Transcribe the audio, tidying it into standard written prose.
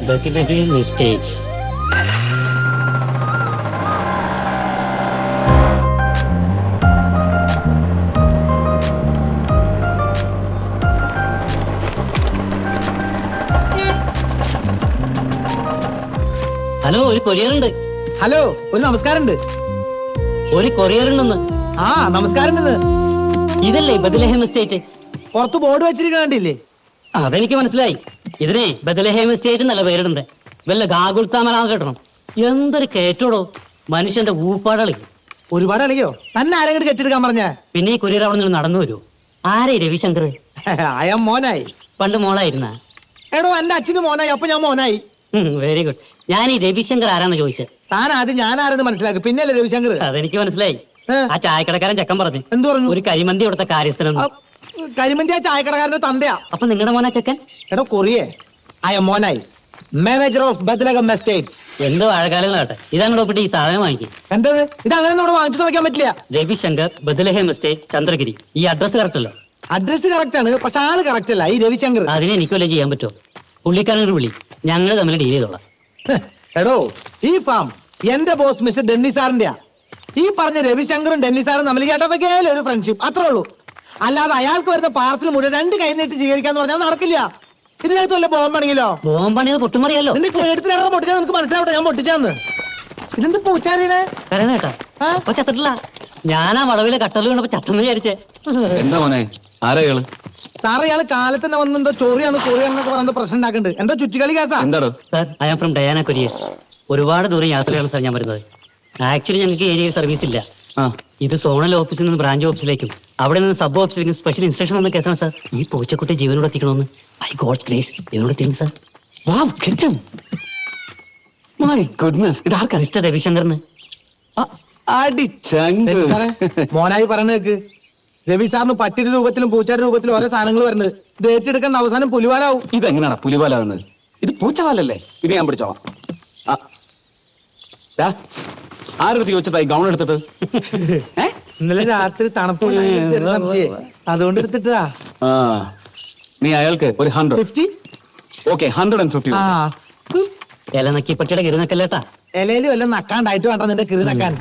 Bethlehem Estates. Hello, ഒരു courier ഉണ്ട്. Hello, ഒരു നമസ്കാരം ഉണ്ട്. ഒരു കൊറിയർ ഉണ്ടെന്ന്. ആ, നമസ്കാരം ഉണ്ട്. ഇതല്ലേ ബദലഹേം എസ്റ്റേറ്റ്? പുറത്ത് ബോർഡ് വെച്ചിരിക്കണ്ടില്ലേ? അതെനിക്ക് മനസ്സിലായി. ഇതിനെ ബദലഹേം എസ്റ്റേറ്റ് നല്ല പേരിടുണ്ട്. വല്ല ഗാഗുൽത്താമലാന്ന് കേട്ടണം. എന്തൊരു കയറ്റോടോ, മനുഷ്യന്റെ ഊപ്പാടളി. ഒരുപാട് അളിയോ? തന്നെ ആരെങ്കിലും കെട്ടിയെടുക്കാൻ പറഞ്ഞ? പിന്നെ ഈ കൊറിയർ അവിടെ നിന്ന് നടന്നു വരൂ. ആരേ രവിശങ്കർ? അയാൾ മോനായി. പണ്ട് മോളായിരുന്ന? എടോ, എന്റെ അച്ഛന് മോനായി, അപ്പൊ ഞാൻ മോനായി. Very good. ഞാൻ ഈ രവിശങ്കർ ആരാന്ന് ചോദിച്ചത്. താൻ ആദ്യം ഞാൻ ആരെന്ന് മനസ്സിലാക്കി, പിന്നല്ലേ രവിശങ്കർ. അതെനിക്ക് മനസ്സിലായി. ആ ചായക്കടക്കാരൻ ചെക്കൻ പറഞ്ഞു. എന്ത് പറഞ്ഞു? ഒരു കരിമന്തി ഇവിടുത്തെ കാര്യസ്ഥനം. കരിമന്തി ആ ചായക്കടക്കാരന്റെ തന്തയാ. അപ്പൊ നിങ്ങളുടെ മോനാ ചെക്കൻ? എടോ കൊറിയേ, അയാൾ മോനായി. മാനേജർ ഓഫ് ബദലഹം എസ്റ്റേറ്റ്. എന്തോ വാഴക്കാലം കേട്ടെ. ഇതാണ് ഡോപ്പിട്ട് ഈ സാധനം വാങ്ങിക്കും. എന്തത്? ഇത് അങ്ങനെ നമ്മുടെ വാങ്ങിച്ചു വയ്ക്കാൻ പറ്റില്ല. Ravishankar, Bethlehem estate, Chandragiri. ഈ അഡ്രസ് കറക്റ്റ് അല്ലോ? അഡ്രസ് കറക്റ്റ് ആണ്, പക്ഷെ ആള് കറക്റ്റ് അല്ല. ഈ രവിശങ്കർ. അതിനെ എനിക്ക് വല്ല ചെയ്യാൻ പറ്റുമോ? പുള്ളിക്കാരനൊരു വിളി, ഞങ്ങൾ തമ്മിൽ ഡീൽ ചെയ്തോളാം. എടോ, ഈ ഫാം എന്റെ ബോസ് മിസ്റ്റർ ഡെന്നി സാറിന്റെയാ. ഈ പറഞ്ഞ രവിശങ്കറും ഡെന്നി സാറും തമ്മിൽ കേട്ടതൊക്കെയായാലും ഒരു ഫ്രണ്ട്ഷിപ്പ്, അത്രേ ഉള്ളൂ. അല്ലാതെ അയാൾക്ക് വരുന്ന പാർസൽ മുഴുവൻ രണ്ട് കൈ നീട്ടി സ്വീകരിക്കാന്ന് പറഞ്ഞാൽ നടക്കില്ല. ഇതിനകത്ത് വല്ല ബോംബാണെങ്കിലോ? ബോംബാണിയത് പൊട്ടുമറിയല്ലോ. നിന്റെ കേരളത്തിലേറെ പൊട്ടിച്ചാൽ നിനക്ക് മനസ്സിലാവട്ടെ, ഞാൻ പൊട്ടിച്ചാന്ന്. ഇതെന്ത് പൂച്ചാരിയുടെ കേട്ടാ? അപ്പൊ ചത്തിട്ടില്ല. ഞാനാ വളവിലെ കട്ടറിൽ കണ്ടപ്പോ ചത്തെന്ന് വിചാരിച്ചേ. എന്താ മോനെ, ആരാള്? സാറേ, ഇയാള് കാലത്ത് തന്നെ വന്നെന്തോ ചോറിയാന്നൊക്കെ പറയുന്നത് പ്രശ്നം ഉണ്ടാക്കുന്നുണ്ട്. എന്തോ ചുറ്റിക്കളി കേസാ. എന്താടോ? Sir, I am from Diana courier. ഒരുപാട് ദൂരം യാത്രയാണ് സാർ ഞാൻ വരുന്നത്. ആക്ച്വലി ഞങ്ങൾക്ക് ഏരിയയിൽ സർവീസ് ഇല്ല. ഇത് സോണൽ ഓഫീസിൽ നിന്ന് ബ്രാഞ്ച് ഓഫീസിലേക്കും അവിടെ നിന്ന് സബ് ഓഫീസിലേക്കും സ്പെഷ്യൽ ഇൻസ്ട്രക്ഷൻ വന്ന കേസാണ് സാർ. ഈ പൂച്ചക്കുട്ടി ജീവനോട് എത്തിക്കണമെന്ന്. ഐ ഗോഡ്സ് ഗ്രേസ് എന്നോട് എത്തിക്കണം സാർ. ഇതാർക്കാ? മിസ്റ്റർ രവിശങ്കറിന്. മോനായി പറഞ്ഞേക്ക്. രവി സാറിന് പട്ടിയുടെ രൂപത്തിലും പൂച്ചയുടെ രൂപത്തിലും ഓരോ സാധനങ്ങൾ വരുന്നത്. ഇത് ഏറ്റെടുക്കുന്ന അവസാനം പുലിവാലാവും. ഇതെങ്ങനെയാണ് പുലിവാലാകുന്നത്? ഇത് പൂച്ചവാലല്ലേ? ഇത് ഞാൻ പിടിച്ചോളാം. ആരെടുത്ത് ചോദിച്ചതായി ഗൗൺ എടുത്തിട്ട്? ഇന്നലെ രാത്രി തണുപ്പ് അതുകൊണ്ട് എടുത്തിട്ടാ. നീ അയാൾക്ക് ഒരു 100. 50. ഓക്കെ, 150. ഇല നക്കി പട്ടിയുടെ കിരുന്നക്കല്ലേട്ടാ. ഇലയിലും എല്ലാം നക്കാണ്ടായിട്ട് വേണ്ട നിന്റെ കിറി നക്കാൻ.